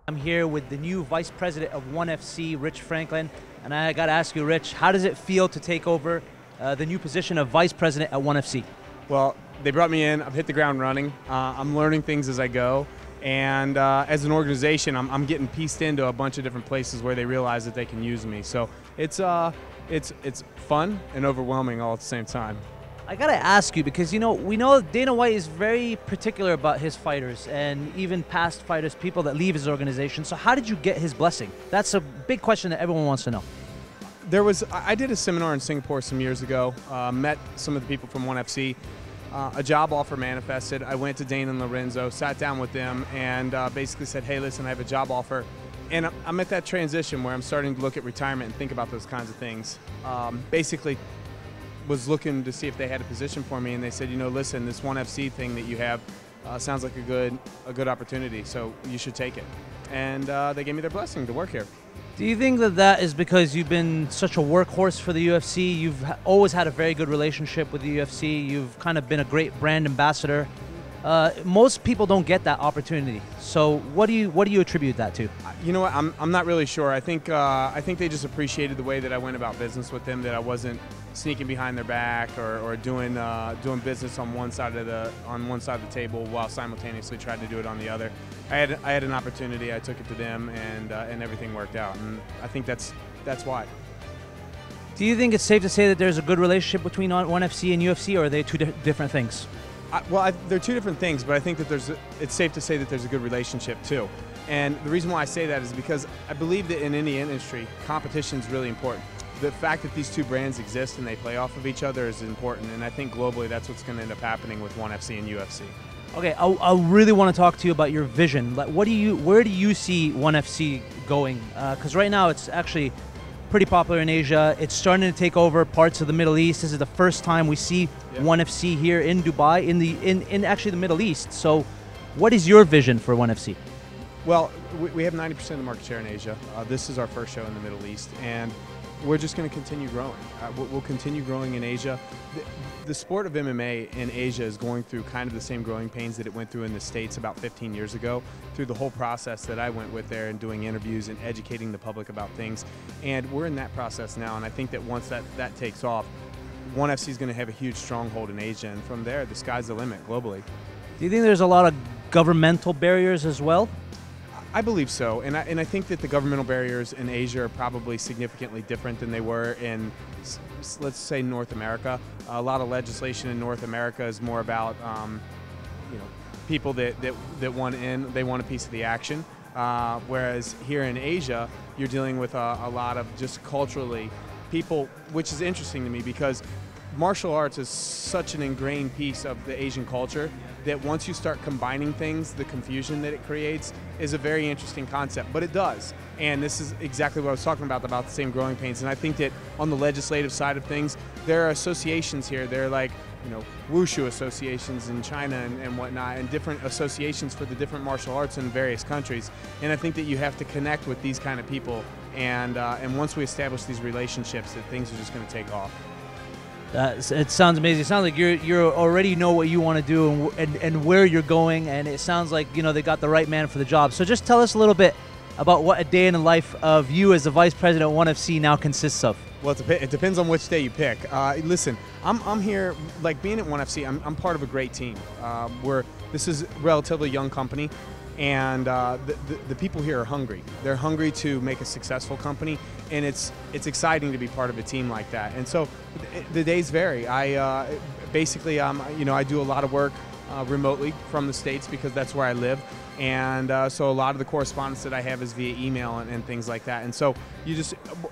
I'm here with the new Vice President of ONE FC, Rich Franklin, and I got to ask you, Rich, how does it feel to take over the new position of Vice President at ONE FC? Well, they brought me in. I've hit the ground running. I'm learning things as I go, and as an organization, I'm getting pieced into a bunch of different places where they realize that they can use me. So it's fun and overwhelming all at the same time. I got to ask you because, we know Dana White is very particular about his fighters and even past fighters, people that leave his organization. So how did you get his blessing? That's a big question that everyone wants to know. I did a seminar in Singapore some years ago, met some of the people from ONE FC. A job offer manifested. I went to Dana and Lorenzo, sat down with them, and basically said, hey, listen, I have a job offer. And I'm at that transition where I'm starting to look at retirement and think about those kinds of things. Basically, was looking to see if they had a position for me, and they said, listen, this ONE FC thing that you have sounds like a good opportunity, so you should take it. And they gave me their blessing to work here. Do you think that is because you've been such a workhorse for the UFC? You've always had a very good relationship with the UFC. You've kind of been a great brand ambassador. Most people don't get that opportunity. So what do you attribute that to? You know what? I'm not really sure. I think they just appreciated the way that I went about business with them. That I wasn't sneaking behind their back or doing business on one side of the table while simultaneously trying to do it on the other. I had an opportunity. I took it to them, and everything worked out. And I think that's why. Do you think it's safe to say that there's a good relationship between ONE FC and UFC, or are they two different things? They're two different things, but I think that it's safe to say that there's a good relationship too. And the reason why I say that is because I believe that in any industry, competition is really important. The fact that these two brands exist and they play off of each other is important, and I think globally that's what's going to end up happening with ONE FC and UFC. Okay, I really want to talk to you about your vision. Like, where do you see ONE FC going? Because right now it's actually pretty popular in Asia. It's starting to take over parts of the Middle East. This is the first time we see ONE FC here in Dubai, in actually the Middle East. So, what is your vision for ONE FC? Well, we have 90% of the market share in Asia. This is our first show in the Middle East, and we're just going to continue growing. We'll continue growing in Asia. The sport of MMA in Asia is going through kind of the same growing pains that it went through in the States about 15 years ago, through the whole process that I went with there and doing interviews and educating the public about things. And we're in that process now, and I think that once that takes off, ONE FC is going to have a huge stronghold in Asia, and from there, the sky's the limit globally. Do you think there's a lot of governmental barriers as well? I believe so, and I think that the governmental barriers in Asia are probably significantly different than they were in, let's say, North America. A lot of legislation in North America is more about, people that want in, they want a piece of the action. Whereas here in Asia, you're dealing with a lot of just culturally people, which is interesting to me because martial arts is such an ingrained piece of the Asian culture that once you start combining things, the confusion that it creates is a very interesting concept, but it does. And this is exactly what I was talking about the same growing pains. And I think that on the legislative side of things, there are associations here. There are like, wushu associations in China and whatnot, and different associations for the different martial arts in various countries. And I think that you have to connect with these kind of people. And once we establish these relationships, that things are just going to take off. It sounds amazing. It sounds like you already know what you want to do and where you're going, and it sounds like they got the right man for the job. So just tell us a little bit about what a day in the life of you as the Vice President of ONE FC now consists of. Well, it depends on which day you pick. Listen, I'm here, like being at ONE FC, I'm part of a great team. This is a relatively young company, and the people here are hungry. They're hungry to make a successful company, and it's exciting to be part of a team like that. And so the days vary. I do a lot of work remotely from the States because that's where I live. And so a lot of the correspondence that I have is via email and things like that. And so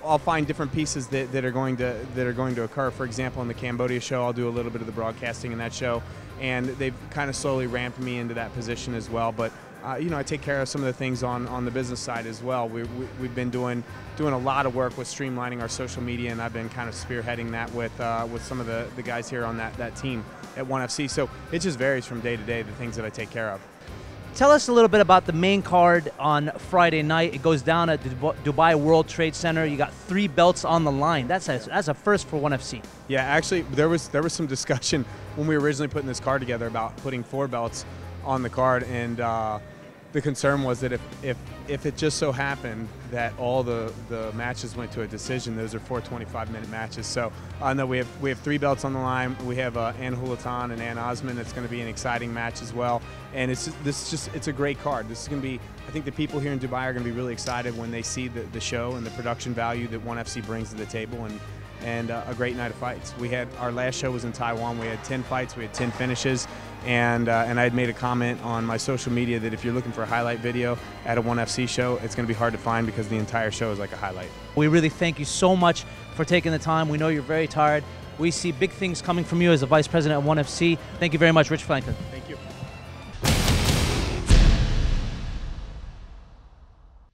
I'll find different pieces that are going to occur. For example, in the Cambodia show, I'll do a little bit of the broadcasting in that show, and they've kind of slowly ramped me into that position as well. But I take care of some of the things on the business side as well. We've been doing a lot of work with streamlining our social media, and I've been kind of spearheading that with some of the guys here on that team at ONE FC. So it just varies from day to day, the things that I take care of. Tell us a little bit about the main card on Friday night. It goes down at the Dubai World Trade Center. You got 3 belts on the line. That's a first for ONE FC. Yeah, actually, there was some discussion when we were originally putting this card together about putting 4 belts on the card, and the concern was that if it just so happened that all the matches went to a decision, those are 4 25-minute matches. So no, we have 3 belts on the line. We have Ann Hulatan and Ann Osman. It's going to be an exciting match as well. And it's a great card. This is going to be, I think the people here in Dubai are going to be really excited when they see the show and the production value that ONE FC brings to the table, and a great night of fights. We had, our last show was in Taiwan. We had 10 fights, we had 10 finishes, and I had made a comment on my social media that if you're looking for a highlight video at a ONE FC show, it's going to be hard to find because the entire show is like a highlight. We really thank you so much for taking the time. We know you're very tired. We see big things coming from you as the Vice President at ONE FC. Thank you very much, Rich Flankton. Thank you.